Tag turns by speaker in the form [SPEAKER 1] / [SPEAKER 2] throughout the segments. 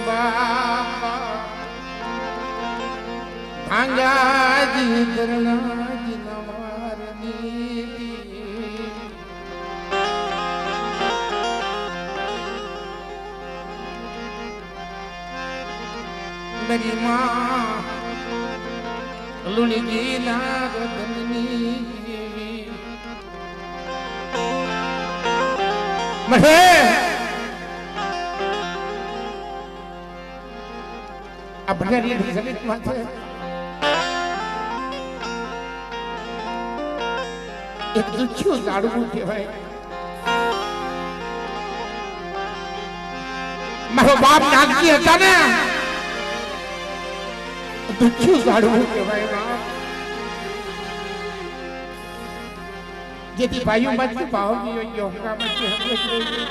[SPEAKER 1] बाबा भांगा जी दरना जी नवारनी मेरी माँ लुणगी नागदनी महे अब भंडारी जगत माथे एक दुच्छो झाड़ू कहेवाय मारो बाप नागजी हता ने दुच्छो झाड़ू कहेवाय बाप जेती भाइयों मध्ये भाव जो योगा मध्ये हमले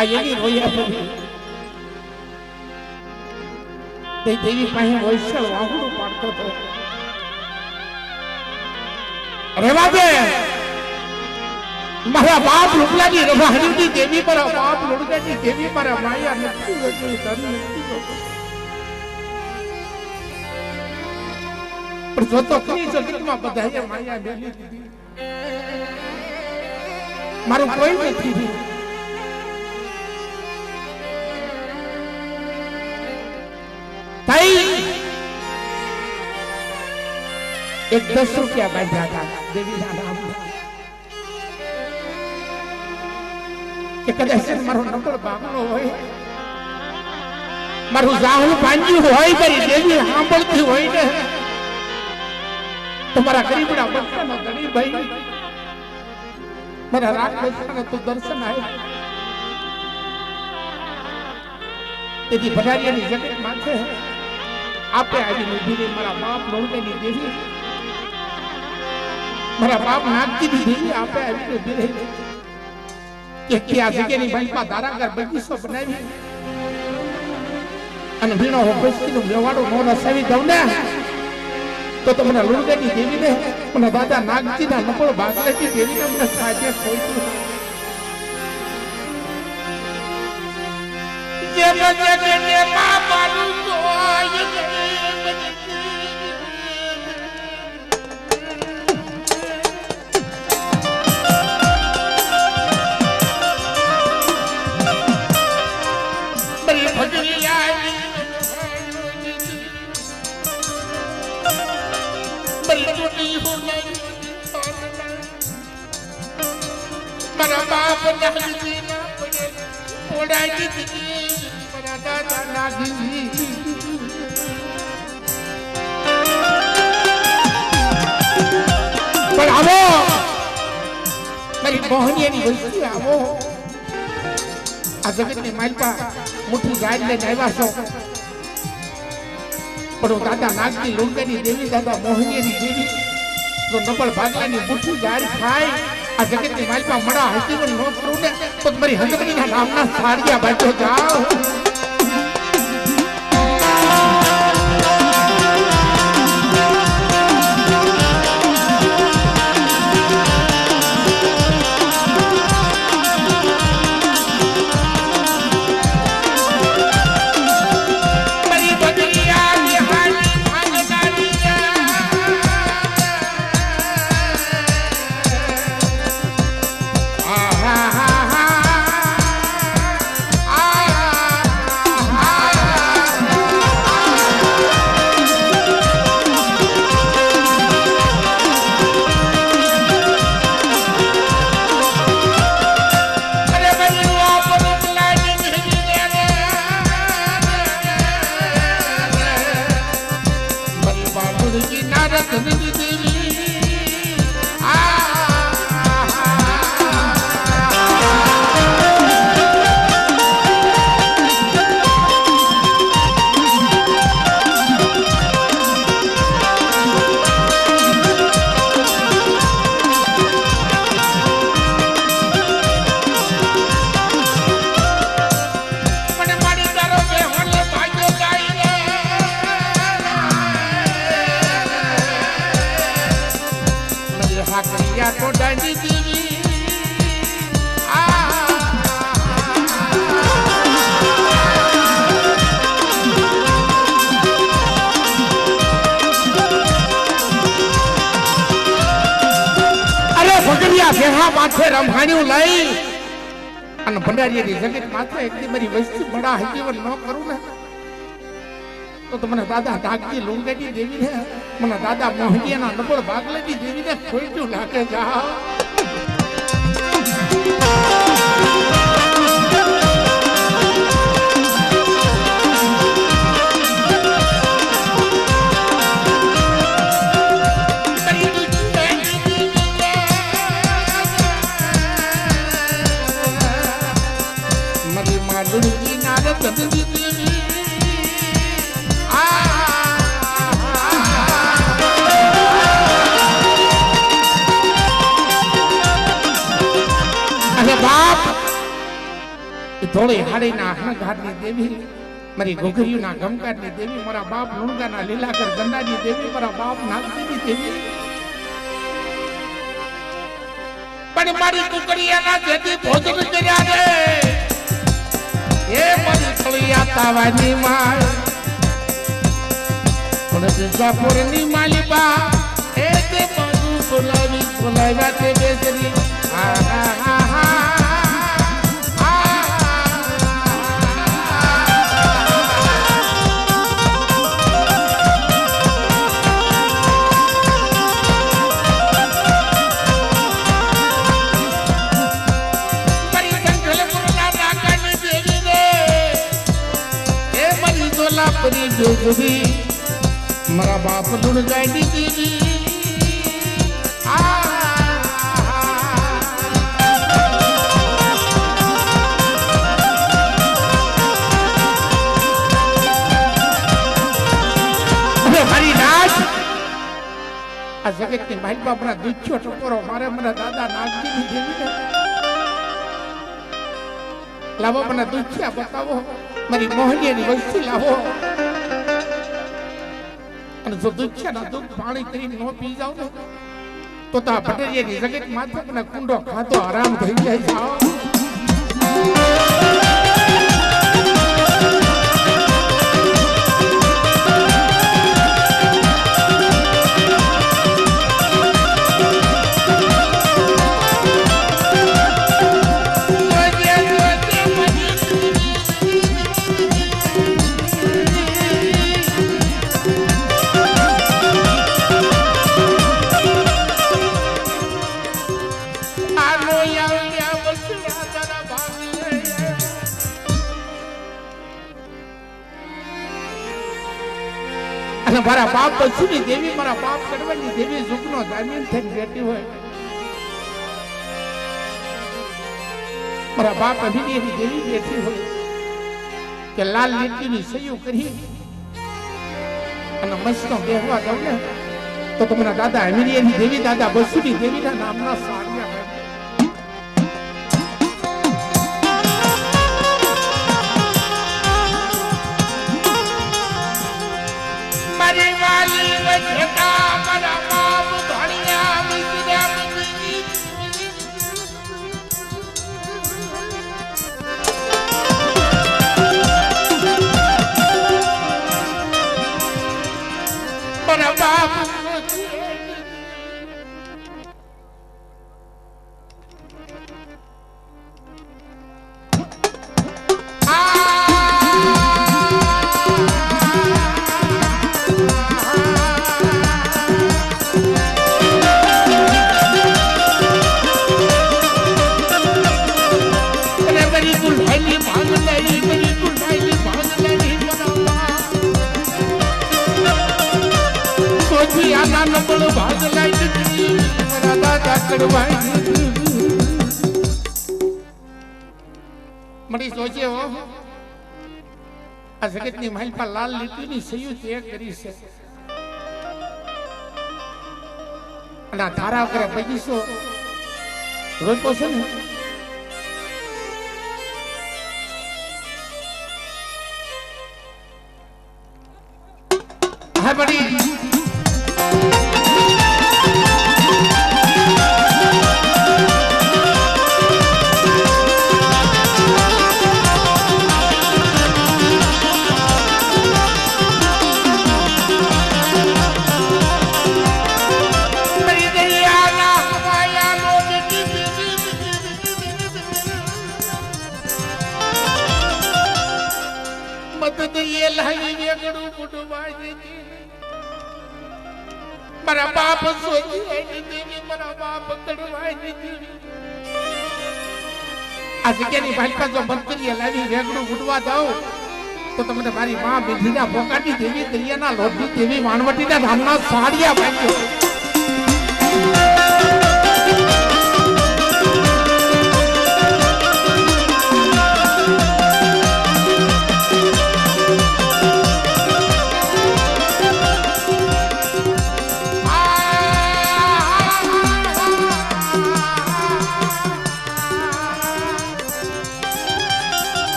[SPEAKER 1] आयनी रोया पड़ी ते देवी पाहे वैसल वाहुडो पाडतो तो रेवा दे मारा बाप लुकलानी रवाहनी देवी मारा बाप लुकलानी देवी मारा माया नथी होती धन नथी होतो पर जो तो कई जगत में बधाई माया बेली दीदी मारो कोई नथी ताई एक 10 रुपया बांधा था देवी ना नाम के कदाच मारो नंबर बांगलो होय मारो जाहल बांधी होय बरी देवी सांभळती होय ने तुम्हारा गरीबड़ा बच्चा नो गरीब भाई मेरा रात में तो दर्शन आए तेरी भंडारिया नी जगत माथे आपे आवी उभी मारा बाप लोड़ने नी देवी मारा बाप नागजी नी देवी आपे आवी उभी रही के क्या जगह नी भाई पा दारागर बगीचो बनावी अन भीणो हो बसकी नो मेवाड़ो नो रसावी दઉં ને तो तमने लोड़नी देवी ने मने दादा नागजी ना नपळ बागलेती देवी ने मने साजे खोईતું जे बजे ने बापाનું કોઈ બરી ભજરી આવી मारा बाप नागजी ना पड़े ओडाई दीदी मारा दादा नागजी पर आवो मेरी मोहनिया नी वस्ती आवो आ जगत ने मालपा मुठी गाय ले आव्या छो पर दादा नागजी लोंगनी देवी दादा मोहनिया नी देवी तो नपल भागला नी मुठी गाय खाय आ जगत नी मालपा मड़ा हसी नो नो करू ने तो मारी हंदकनी ना नामना साड़िया बैठो जाओ દુધિયા બેહા માથે રમહાણ્યું લઈ અને ભંડારીની જગત માથે એકદી મારી વસ્તી બડા હજીવન ન કરું ને તો મને દાદા ડાકજી લુંગેડી દેવી ને મને દાદા મોહનીયાના નબળ ભાગલેડી દેવી ને ખોઈતું લાગે જા થોડી હાડીના હણઘાટની દેવી મારી ઘોઘરીઓના ગમકાટની દેવી મારા બાપ લુણગાના લીલાકર ગંડાની દેવી મારા બાપ નાગદેવી દેવી પણ મારી કુકડીયાના જેથી ભોજન કર્યા રે એ મારી થોડી તાવાની માળ પણ સિંગાપુરની માલિબા એ તે બધું બોલાવ્યા તે બેસરી મારા બાપ લુણ ગાડી દેવી મારી નાચ આ જગતની મારી બાપના દુખ્યો ટકોરો મારે મને દાદા નાગજીની દેવી લાવો મને દુખ્યા બતાવો મારી મોહનીયાની વસ્તી લાવો અને જો દુખ્યાના દુઃખ પાણી કરીને ન પી જાવ ને તો આ ભટરિયાની જગત માથે મને કુંડો ખાતો આરામ થઈ જાય જાઓ મારા બાપ બસુની દેવી મારા બાપ કડવાની દેવી સુખનો જામીન થઈને બેઠી હોય મારા બાપ અભિદેવી દેવી બેઠી હોય કે લાલ લીટીની સહીઓ કરી અને મસ્તનો બેહવા દઉં ને તો તમારા દાદા અમીરિયાની દેવી દાદા બસુની દેવીના નામના સાડિયા મળી સોચે હો આ જગતની માઇલ પર લાલ લીટીની સહીઓ તે કરી છે અને આ ધારા કરે પૈસો રોજ પોસે ને હા બડી લાવી વેગડું બુડવા દેતી મારા બાપ સોજી દેવી મારા બાપ કડવા દેતી આ જગ્યાની ભાલપા જો મંત્રીએ લાવી વેગડું બુડવા દઉં તો તમને મારી માં બેઠીના ભોકાની દેવી દરિયાના લોઢી દેવી માનવટીના ધામના સાડિયા બાંધ્યો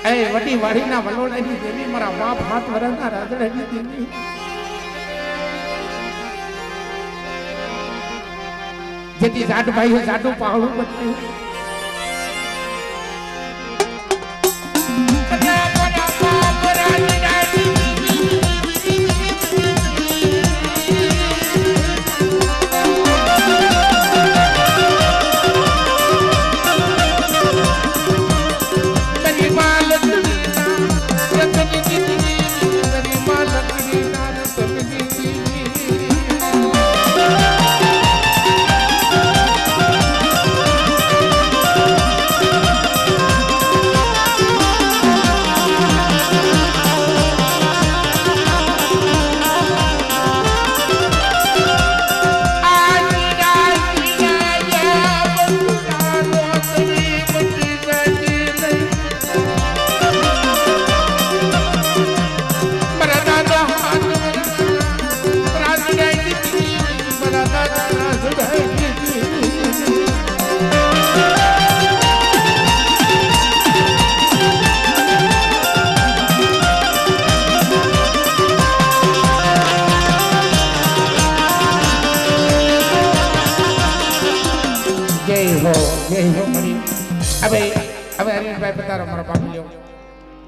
[SPEAKER 1] એ વડી વાડીના વલોડાની દેવી મારા બાપ હાથ વરના રાજરાની દેવી જેથી જાડભાઈ જાડું પાહડું બચ્યું હવે હરીશભાઈ પધારો મારા પામી લ્યો